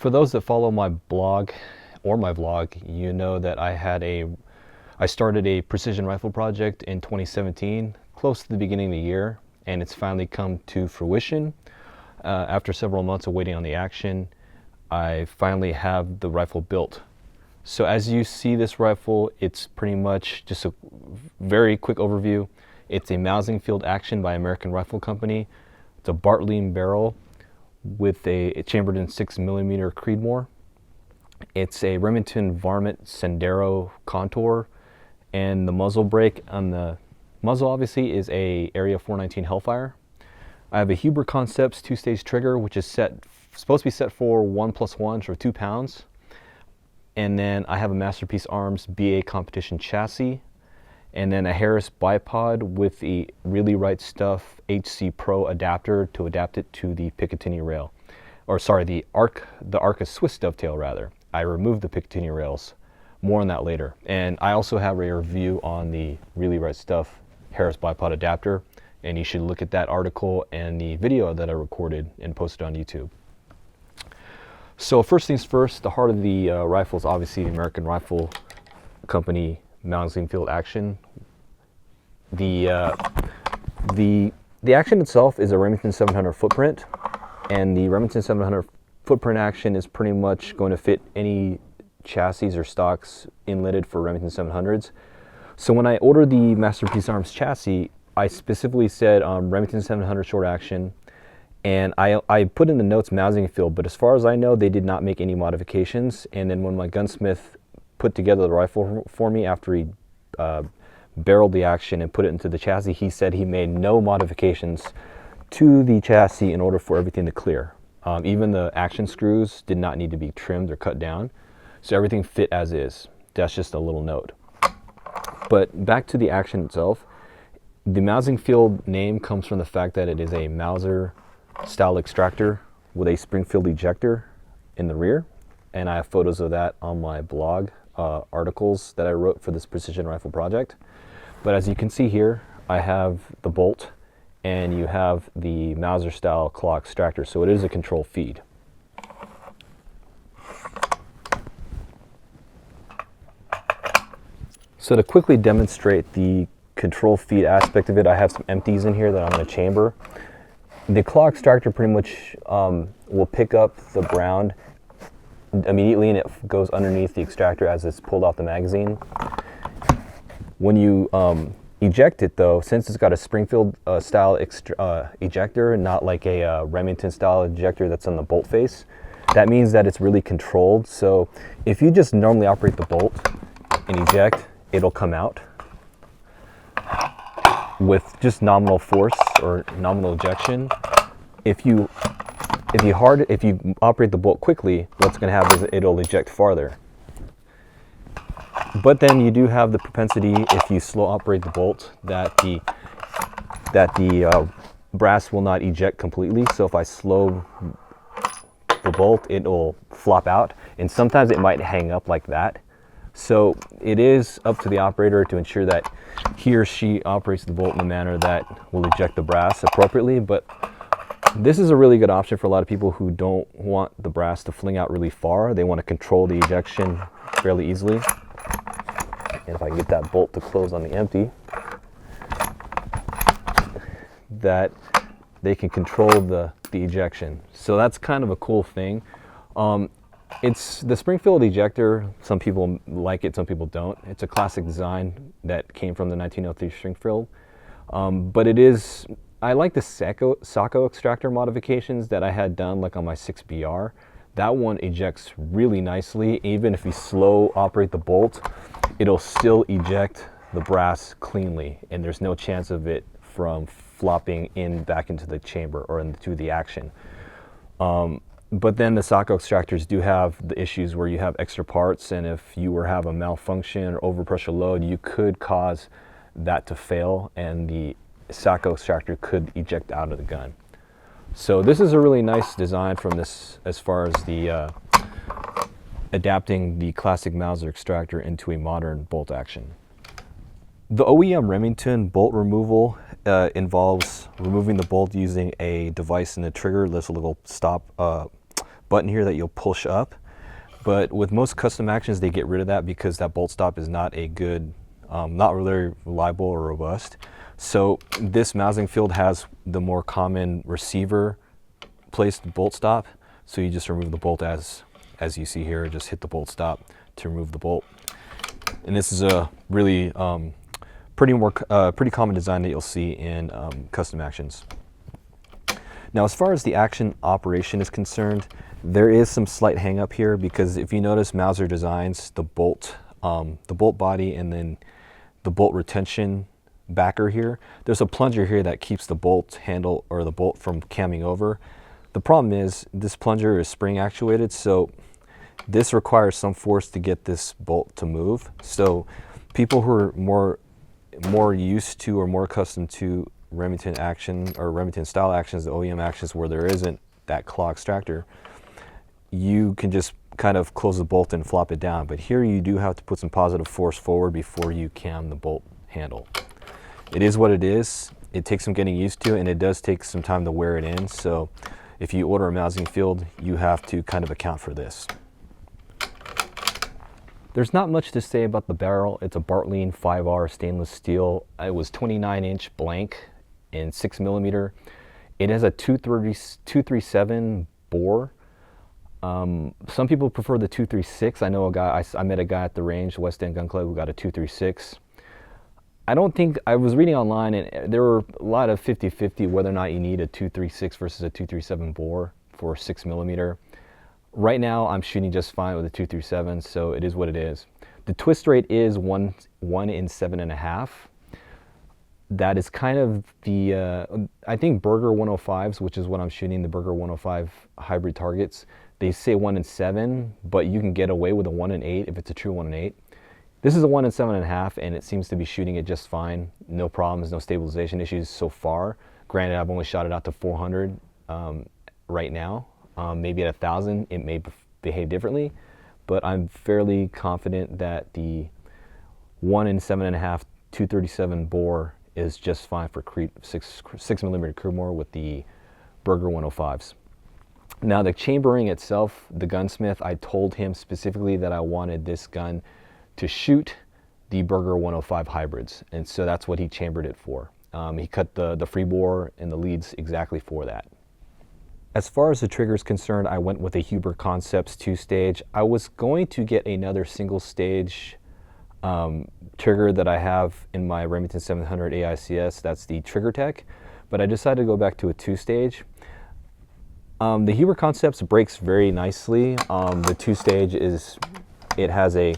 For those that follow my blog or my vlog, you know that I started a precision rifle project in 2017, close to the beginning of the year, and it's finally come to fruition. After several months of waiting on the action, I finally have the rifle built. So as you see this rifle, it's pretty much just a very quick overview. It's a Mausingfield action by American Rifle Company. It's a Bartlein barrel with a chambered in 6mm Creedmoor. It's a Remington Varmint Sendero contour, and the muzzle brake on the muzzle obviously is a Area 419 HELLFIRE. I have a Huber Concepts 2-stage trigger, which is supposed to be set for 1+1 or 2 pounds. And then I have a Masterpiece Arms BA competition chassis, and then a Harris bipod with the Really Right Stuff HC Pro adapter to adapt it to the Picatinny rail. Or sorry, the Arca Swiss dovetail rather. I removed the Picatinny rails. More on that later. And I also have a review on the Really Right Stuff Harris bipod adapter, and you should look at that article and the video that I recorded and posted on YouTube. So first things first, the heart of the rifle is obviously the American Rifle Company Mausingfield action. The action itself is a Remington 700 footprint, and the Remington 700 footprint action is pretty much going to fit any chassis or stocks inletted for Remington 700s. So when I ordered the Masterpiece Arms chassis, I specifically said Remington 700 short action, and I put in the notes Mausingfield, but as far as I know, they did not make any modifications. And then when my gunsmith put together the rifle for me after he barreled the action and put it into the chassis, he said he made no modifications to the chassis in order for everything to clear. Even the action screws did not need to be trimmed or cut down, so everything fit as is. That's just a little note. But back to the action itself, the Mausingfield name comes from the fact that it is a Mauser style extractor with a Springfield ejector in the rear, and I have photos of that on my blog articles that I wrote for this precision rifle project. But as you can see here, I have the bolt, and you have the Mauser style claw extractor, so it is a control feed. So to quickly demonstrate the control feed aspect of it, I have some empties in here that I'm going to chamber. The claw extractor pretty much will pick up the ground immediately, and it goes underneath the extractor as it's pulled off the magazine. When you eject it though, since it's got a Springfield style ejector, not like a Remington style ejector that's on the bolt face, that means that it's really controlled. So if you just normally operate the bolt and eject, it'll come out with just nominal force or nominal ejection. If you operate the bolt quickly, what's going to happen is it'll eject farther. But then you do have the propensity, if you slow operate the bolt, that the brass will not eject completely. So if I slow the bolt, it'll flop out, and sometimes it might hang up like that. So it is up to the operator to ensure that he or she operates the bolt in a manner that will eject the brass appropriately. But this is a really good option for a lot of people who don't want the brass to fling out really far. They want to control the ejection fairly easily. And if I can get that bolt to close on the empty, that they can control the ejection. So that's kind of a cool thing. It's the Springfield ejector. Some people like it, some people don't. It's a classic design that came from the 1903 Springfield. But it is, I like the Sacco extractor modifications that I had done, like on my 6BR. That one ejects really nicely. Even if you slow operate the bolt, it'll still eject the brass cleanly, and there's no chance of it from flopping back into the chamber or into the action. But then the Sacco extractors do have the issues where you have extra parts, and if you have a malfunction or overpressure load, you could cause that to fail, and the Sacco extractor could eject out of the gun. So this is a really nice design from this, as far as the adapting the classic Mauser extractor into a modern bolt action. The OEM Remington bolt removal involves removing the bolt using a device in the trigger. There's a little stop button here that you'll push up. But with most custom actions, they get rid of that because that bolt stop is not a good, not really reliable or robust. So this Mausingfield has the more common receiver placed bolt stop. So you just remove the bolt as you see here, just hit the bolt stop to remove the bolt. And this is a really pretty common design that you'll see in custom actions. Now, as far as the action operation is concerned, there is some slight hang up here because if you notice Mauser designs the bolt body and then the bolt retention backer here, there's a plunger here that keeps the bolt handle or the bolt from camming over. The problem is this plunger is spring actuated, so this requires some force to get this bolt to move. So people who are more used to or more accustomed to Remington action or Remington style actions, the OEM actions where there isn't that claw extractor, you can just kind of close the bolt and flop it down. But here you do have to put some positive force forward before you cam the bolt handle. It is what it is. It takes some getting used to, and it does take some time to wear it in. So if you order a Mausingfield, you have to kind of account for this. There's not much to say about the barrel. It's a Bartlein 5R stainless steel. It was 29-inch blank in 6mm. It has a 237 bore. Some people prefer the 236. I know a guy, I met a guy at the range, West End Gun Club, who got a 236. I was reading online and there were a lot of 50-50 whether or not you need a 236 versus a 237 bore for 6mm. Right now I'm shooting just fine with a 237, so it is what it is. The twist rate is 1 in 7.5. That is kind of the, I think Berger 105s, which is what I'm shooting, the Berger 105 hybrid targets, they say 1 in 7, but you can get away with a 1 in 8 if it's a true 1 in 8. This is a 1 in 7.5, and it seems to be shooting it just fine. No problems, no stabilization issues so far. Granted, I've only shot it out to 400 right now. Maybe at 1,000, it may behave differently, but I'm fairly confident that the 1 in 7.5 237 bore is just fine for 6mm Creedmoor with the Berger 105s. Now the chambering itself, the gunsmith, I told him specifically that I wanted this gun to shoot the Berger 105 hybrids, and so that's what he chambered it for. He cut the free bore and the leads exactly for that. As far as the trigger is concerned, I went with a Huber Concepts 2-stage. I was going to get another single stage trigger that I have in my Remington 700 AICS, that's the Trigger Tech, but I decided to go back to a 2-stage. The Huber Concepts breaks very nicely. The 2-stage it has a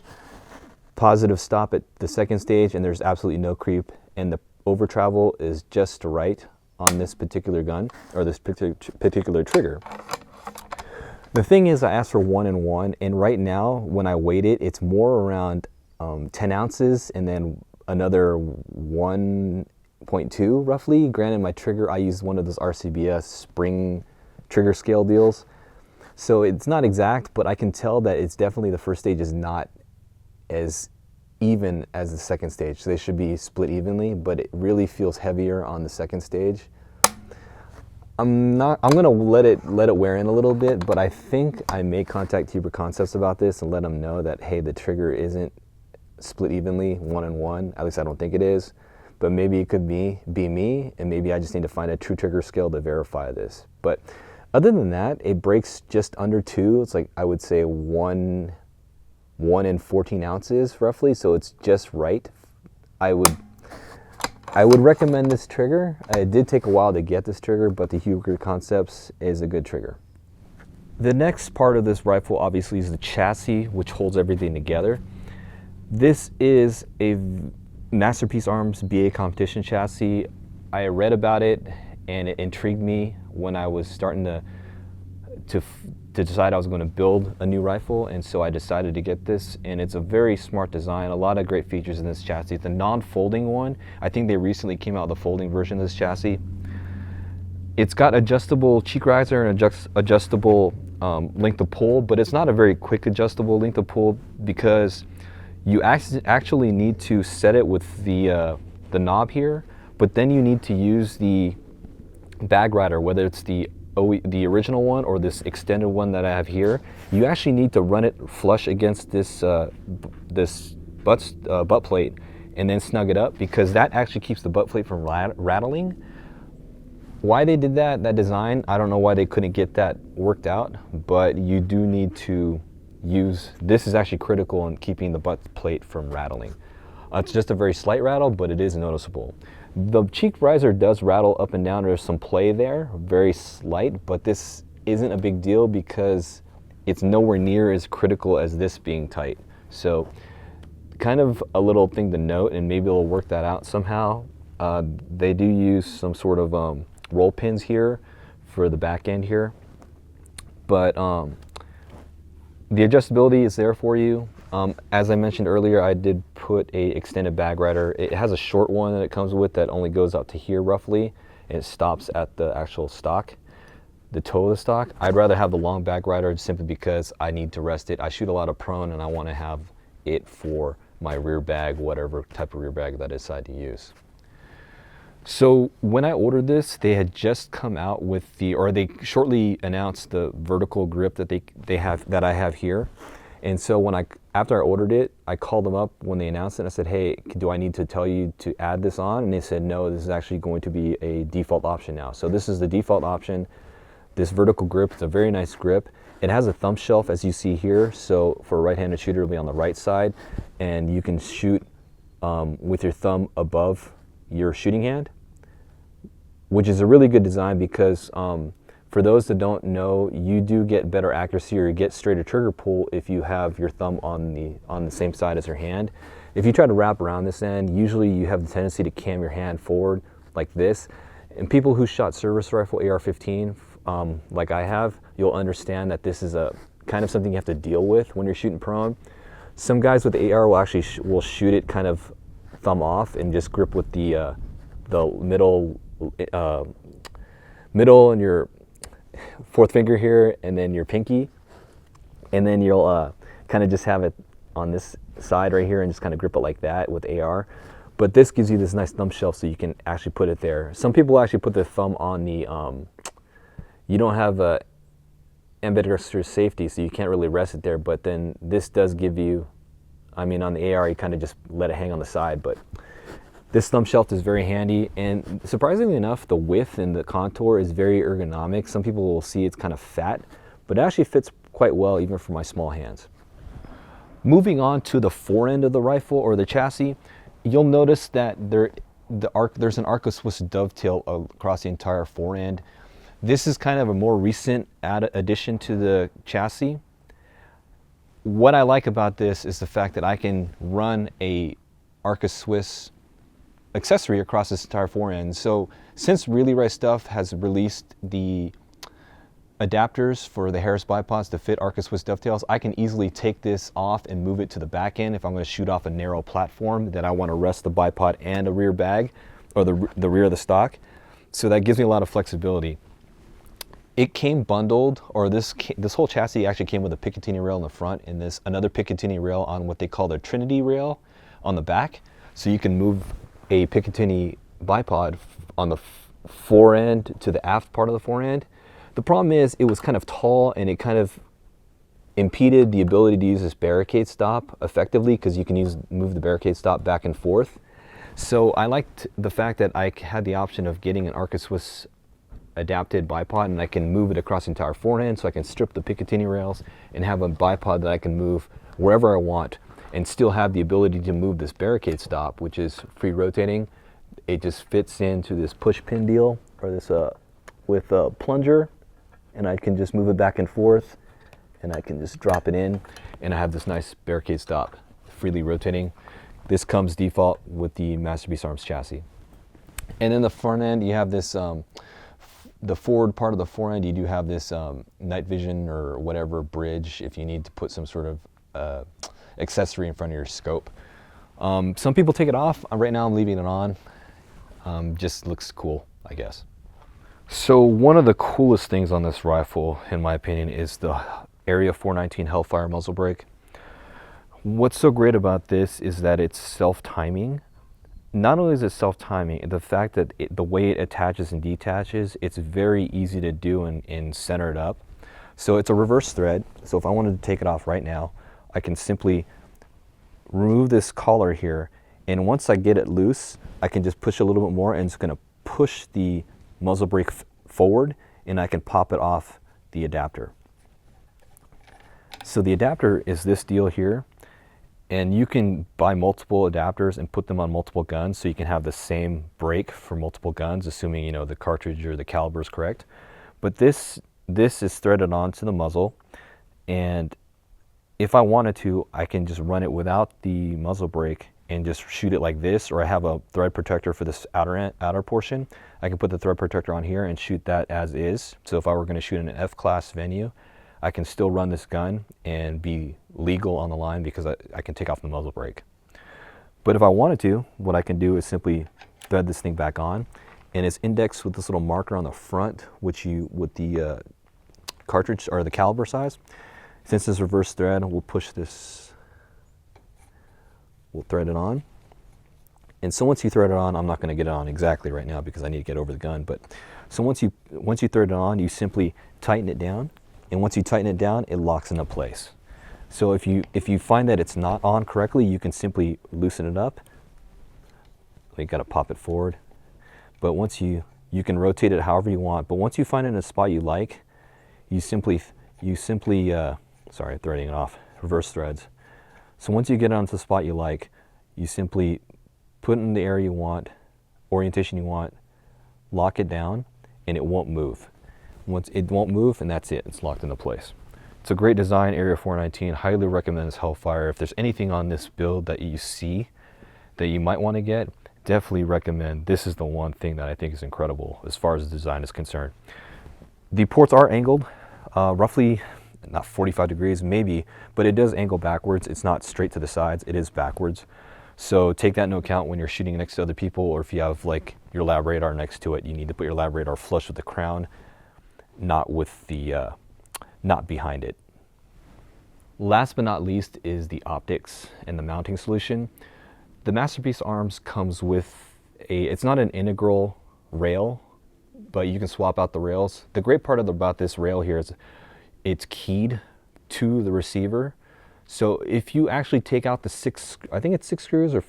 positive stop at the second stage and there's absolutely no creep, and the over travel is just right on this particular gun or this particular trigger. The thing is, I asked for 1 in 1, and right now when I weight it, it's more around 10 ounces and then another 1.2 roughly. Granted, my trigger, I used one of those RCBS spring trigger scale deals, so it's not exact, but I can tell that it's definitely, the first stage is not as even as the second stage. So they should be split evenly, but it really feels heavier on the second stage. I'm gonna let it wear in a little bit, but I think I may contact Huber Concepts about this and let them know that, hey, the trigger isn't split evenly 1 in 1. At least I don't think it is, but maybe it could be me, and maybe I just need to find a true trigger scale to verify this. But other than that, it breaks just under 2. It's like, I would say 1 in 14 ounces roughly, so it's just right. I would recommend this trigger. It did take a while to get this trigger, but the Huber Concepts is a good trigger. The next part of this rifle obviously is the chassis, which holds everything together. This is a Masterpiece Arms BA competition chassis. I read about it and it intrigued me when I was starting to decide I was going to build a new rifle, and so I decided to get this, and it's a very smart design, a lot of great features in this chassis. The non-folding one, I think they recently came out with the folding version of this chassis. It's got adjustable cheek riser and adjustable length of pull, but it's not a very quick adjustable length of pull because you actually need to set it with the knob here, but then you need to use the bag rider, whether it's the the original one or this extended one that I have here, you actually need to run it flush against this butt plate and then snug it up, because that actually keeps the butt plate from rattling. Why they did that design, I don't know why they couldn't get that worked out, but you do need to use, this is actually critical in keeping the butt plate from rattling. It's just a very slight rattle, but it is noticeable. The cheek riser does rattle up and down. There's some play there, very slight, but this isn't a big deal because it's nowhere near as critical as this being tight. So kind of a little thing to note, and maybe they'll work that out somehow. They do use some sort of roll pins here for the back end here, but the adjustability is there for you. As I mentioned earlier, I did put a extended bag rider. It has a short one that it comes with that only goes out to here roughly, and it stops at the actual stock, the toe of the stock. I'd rather have the long bag rider simply because I need to rest it. I shoot a lot of prone and I want to have it for my rear bag, whatever type of rear bag that I decide to use. So when I ordered this, they had just come out with they shortly announced the vertical grip that they have, that I have here. And so after I ordered it, I called them up when they announced it. And I said, hey, do I need to tell you to add this on? And they said, no, this is actually going to be a default option now. So this is the default option. This vertical grip, it's a very nice grip. It has a thumb shelf, as you see here. So for a right-handed shooter, it'll be on the right side. And you can shoot with your thumb above your shooting hand, which is a really good design because for those that don't know, you do get better accuracy or you get straighter trigger pull if you have your thumb on the same side as your hand. If you try to wrap around this end, usually you have the tendency to cam your hand forward like this. And people who shot service rifle AR-15, like I have, you'll understand that this is a kind of something you have to deal with when you're shooting prone. Some guys with the AR will actually shoot it kind of thumb off and just grip with the middle and your fourth finger here, and then your pinky, and then you'll kind of just have it on this side right here and just kind of grip it like that with AR. But this gives you this nice thumb shelf so you can actually put it there. Some people actually put their thumb on the you don't have a ambidextrous safety, so you can't really rest it there, but then this does give you, I mean, on the AR you kind of just let it hang on the side, but this thumb shelf is very handy, and surprisingly enough, the width and the contour is very ergonomic. Some people will see it's kind of fat, but it actually fits quite well even for my small hands. Moving on to the forend of the rifle or the chassis, you'll notice that there's an Arc of Swiss dovetail across the entire forend. This is kind of a more recent addition to the chassis. What I like about this is the fact that I can run a Arc of Swiss accessory across this entire forend. So since Really Right Stuff has released the adapters for the Harris bipods to fit Arc of Swiss dovetails, I can easily take this off and move it to the back end if I'm going to shoot off a narrow platform that I want to rest the bipod and a rear bag, or the rear of the stock. So that gives me a lot of flexibility. It came bundled, or this whole chassis actually came with a Picatinny rail in the front and another Picatinny rail on what they call the Trinity rail on the back. So you can move a Picatinny bipod on the forend to the aft part of the forend. The problem is it was kind of tall and it kind of impeded the ability to use this barricade stop effectively, because you can move the barricade stop back and forth. So I liked the fact that I had the option of getting an Arc of Swiss adapted bipod, and I can move it across the entire forend, so I can strip the Picatinny rails and have a bipod that I can move wherever I want and still have the ability to move this barricade stop, which is free rotating. It just fits into this push pin deal, or this with a plunger, and I can just move it back and forth, and I can just drop it in, and I have this nice barricade stop, freely rotating. This comes default with the Masterpiece Arms chassis. And in the front end, you have this, the forward part of the forend, you do have this night vision or whatever bridge if you need to put some sort of accessory in front of your scope. Some people take it off. Right now I'm leaving it on. Just looks cool, I guess. So one of the coolest things on this rifle, in my opinion, is the Area 419 HELLFIRE muzzle brake. What's so great about this is that it's self-timing. not only is it self-timing, the fact that the way it attaches and detaches, it's very easy to do and center it up. So it's a reverse thread. So if I wanted to take it off right now, I can simply remove this collar here, and once I get it loose, I can just push a little bit more, and it's going to push the muzzle brake forward, and I can pop it off the adapter. So the adapter is this deal here, and you can buy multiple adapters and put them on multiple guns, so you can have the same brake for multiple guns, assuming, you know, the cartridge or the caliber is correct. But this is threaded onto the muzzle, and if I wanted to, I can just run it without the muzzle brake and just shoot it like this, or I have a thread protector for this outer portion. I can put the thread protector on here and shoot that as is. So if I were going to shoot in an F-class venue, I can still run this gun and be legal on the line because I can take off the muzzle brake. But if I wanted to, what I can do is simply thread this thing back on, and it's indexed with this little marker on the front, with the cartridge or the caliber size. Since it's reverse thread, we'll push this, we'll thread it on. And so once you thread it on, I'm not going to get it on exactly right now because I need to get over the gun, but so once you thread it on, you simply tighten it down, and once you tighten it down, it locks into place. So if you find that it's not on correctly, you can simply loosen it up. You got to pop it forward, but once you can rotate it however you want. But once you find it in a spot you like, you simply sorry, threading it off, reverse threads. So once you get it onto the spot you like, you simply put it in the area you want, orientation you want, lock it down, and it won't move. Once it won't move, and that's it, it's locked into place. It's a great design, Area 419, highly recommend this HELLFIRE. If there's anything on this build that you see that you might want to get, definitely recommend. This is the one thing that I think is incredible as far as the design is concerned. The ports are angled, roughly, not 45 degrees maybe, but it does angle backwards. It's not straight to the sides, it is backwards. So take that into account when you're shooting next to other people, or if you have like your lab radar next to it, you need to put your lab radar flush with the crown, not with the, not behind it. Last but not least is the optics and the mounting solution. The Masterpiece Arms comes with it's not an integral rail, but you can swap out the rails. The great part about this rail here is it's keyed to the receiver. So if you actually take out the I think it's 6 screws, or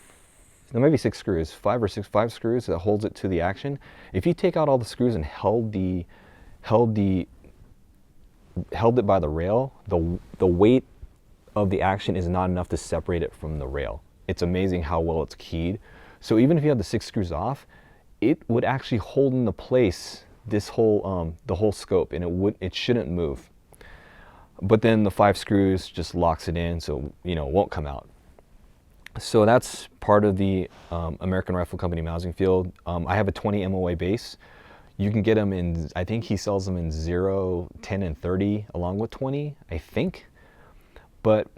there might be 6 screws, 5 screws that holds it to the action. If you take out all the screws and held it by the rail, the weight of the action is not enough to separate it from the rail. It's amazing how well it's keyed. So even if you have the 6 screws off, it would actually hold into place this whole the whole scope, and it shouldn't move. But then the 5 screws just locks it in, so you know it won't come out. So that's part of the American Rifle Company Mausingfield. I have a 20 MOA base. You can get them in, I think he sells them in 0, 10, and 30 along with 20, I think. But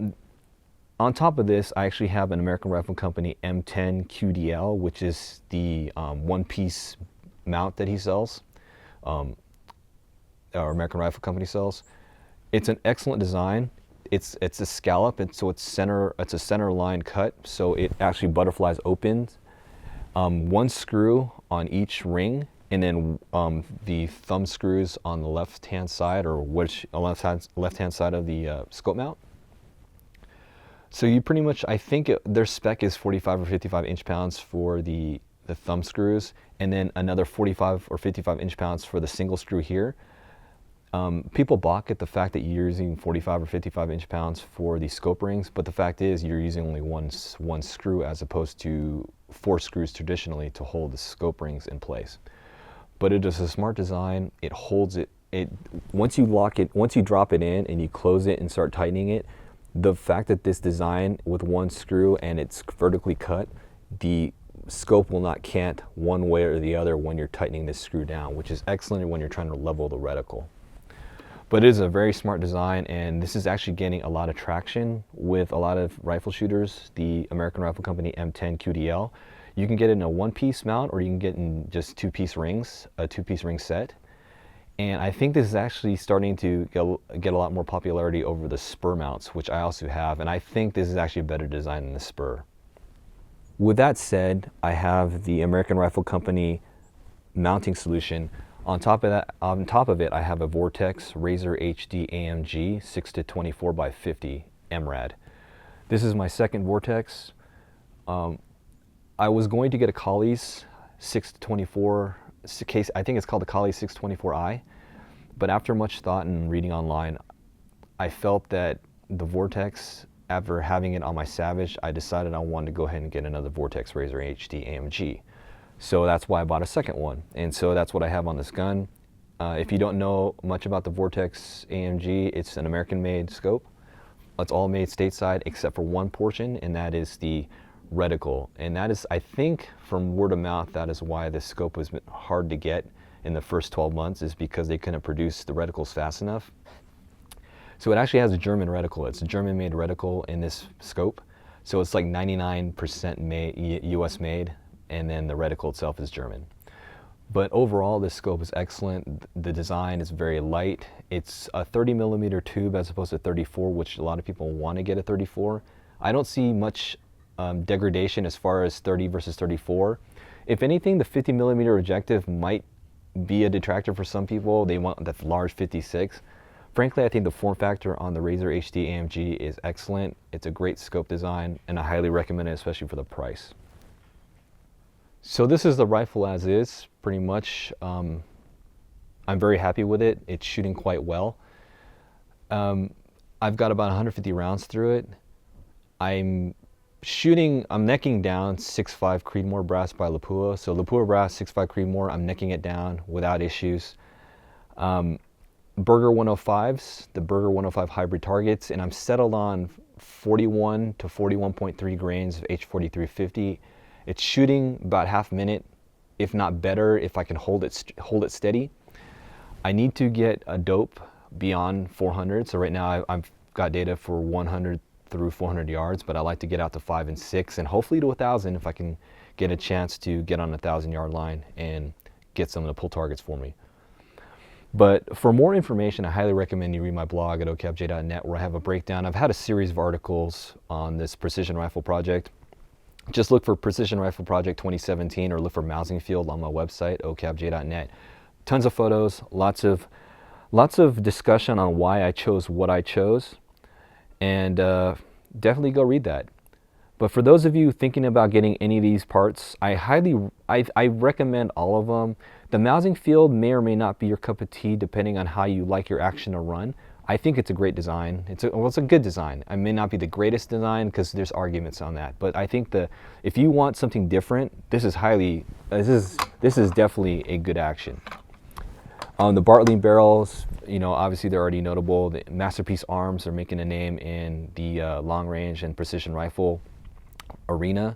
on top of this, I actually have an American Rifle Company M10 QD-L, which is the one-piece mount that he sells, or American Rifle Company sells. It's an excellent design. It's a scallop, and so it's a center line cut, so it actually butterflies open. 1 screw on each ring, and then the thumb screws on the left-hand side, or left-hand side of the scope mount. So you pretty much, I think their spec is 45 or 55 inch-pounds for the thumb screws, and then another 45 or 55 inch-pounds for the single screw here. People balk at the fact that you're using 45 or 55 inch-pounds for the scope rings, but the fact is you're using only one screw as opposed to 4 screws traditionally to hold the scope rings in place. But it is a smart design. It holds it. Once you lock it, once you drop it in and you close it and start tightening it, the fact that this design with 1 screw and it's vertically cut, the scope will not cant one way or the other when you're tightening this screw down, which is excellent when you're trying to level the reticle. But it is a very smart design, and this is actually getting a lot of traction with a lot of rifle shooters, the American Rifle Company M10 QD-L. You can get it in a 1-piece mount, or you can get in just 2-piece rings, a 2-piece ring set. And I think this is actually starting to get a lot more popularity over the spur mounts, which I also have, and I think this is actually a better design than the spur. With that said, I have the American Rifle Company mounting solution. On top of it, I have a Vortex Razor HD AMG 6-24 by 50 MRAD. This is my second Vortex. I was going to get a Colley's 6-24 case. I think it's called the Colley 624i. But after much thought and reading online, I felt that the Vortex, after having it on my Savage, I decided I wanted to go ahead and get another Vortex Razor HD AMG. So that's why I bought a second one. And so that's what I have on this gun. If you don't know much about the Vortex AMG, it's an American-made scope. It's all made stateside except for one portion, and that is the reticle. And that is, I think, from word of mouth, that is why this scope was hard to get in the first 12 months, is because they couldn't produce the reticles fast enough. So it actually has a German reticle. It's a German-made reticle in this scope. So it's like 99% US made, and then the reticle itself is German. But overall, this scope is excellent. The design is very light. It's a 30mm tube as opposed to 34, which a lot of people want to get a 34. I don't see much degradation as far as 30 versus 34. If anything, the 50mm objective might be a detractor for some people. They want that large 56. Frankly, I think the form factor on the Razor HD AMG is excellent. It's a great scope design, and I highly recommend it, especially for the price. So this is the rifle as is, pretty much. I'm very happy with it. It's shooting quite well. I've got about 150 rounds through it. I'm necking down 6.5 Creedmoor brass by Lapua. So Lapua brass, 6.5 Creedmoor, I'm necking it down without issues. Burger 105s, the Burger 105 hybrid targets, and I'm settled on 41 to 41.3 grains of H4350. It's shooting about half minute, if not better, if I can hold it steady. I need to get a dope beyond 400. So right now I've got data for 100 through 400 yards, but I like to get out to 5 and 6, and hopefully to 1,000 if I can get a chance to get on a 1,000-yard line and get some of the pull targets for me. But for more information, I highly recommend you read my blog at okapj.net, where I have a breakdown. I've had a series of articles on this precision rifle project. Just look for Precision Rifle Project 2017 or look for Mausingfield on my website, okapj.net. Tons of photos, lots of discussion on why I chose what I chose, and definitely go read that. But for those of you thinking about getting any of these parts, I recommend all of them. The Mausingfield may or may not be your cup of tea depending on how you like your action to run. I think it's a great design. It's a good design. It may not be the greatest design because there's arguments on that. But I think if you want something different, this is definitely a good action. The Bartlein barrels, obviously they're already notable. The Masterpiece arms are making a name in the long range and precision rifle arena.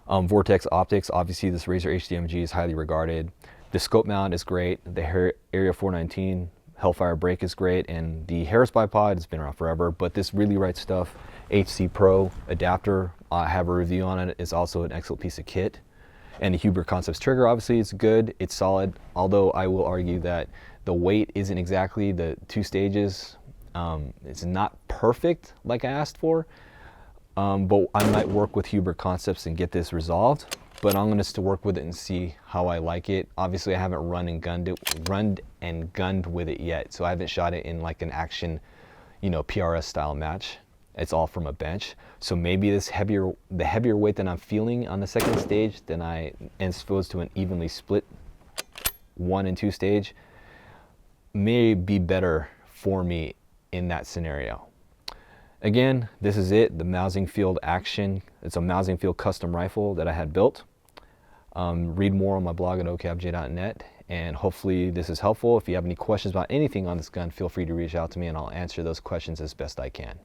Vortex optics, obviously this Razor HDMG is highly regarded. The scope mount is great. The Area 419 HELLFIRE brake is great, and the Harris Bipod has been around forever, but this Really Right Stuff HC Pro adapter, I have a review on it. It's also an excellent piece of kit. And the Huber Concepts trigger, obviously it's good, it's solid, although I will argue that the weight isn't exactly the 2 stages. It's not perfect like I asked for, but I might work with Huber Concepts and get this resolved. But I'm going to still work with it and see how I like it. Obviously, I haven't run and gunned with it yet, so I haven't shot it in like an action, PRS style match. It's all from a bench. So maybe the heavier weight that I'm feeling on the second stage than I am supposed to an evenly split 1 and 2 stage may be better for me in that scenario. Again, this is it, the Mausingfield Action. It's a Mausingfield custom rifle that I had built. Read more on my blog at okapj.net, and hopefully this is helpful. If you have any questions about anything on this gun, feel free to reach out to me and I'll answer those questions as best I can.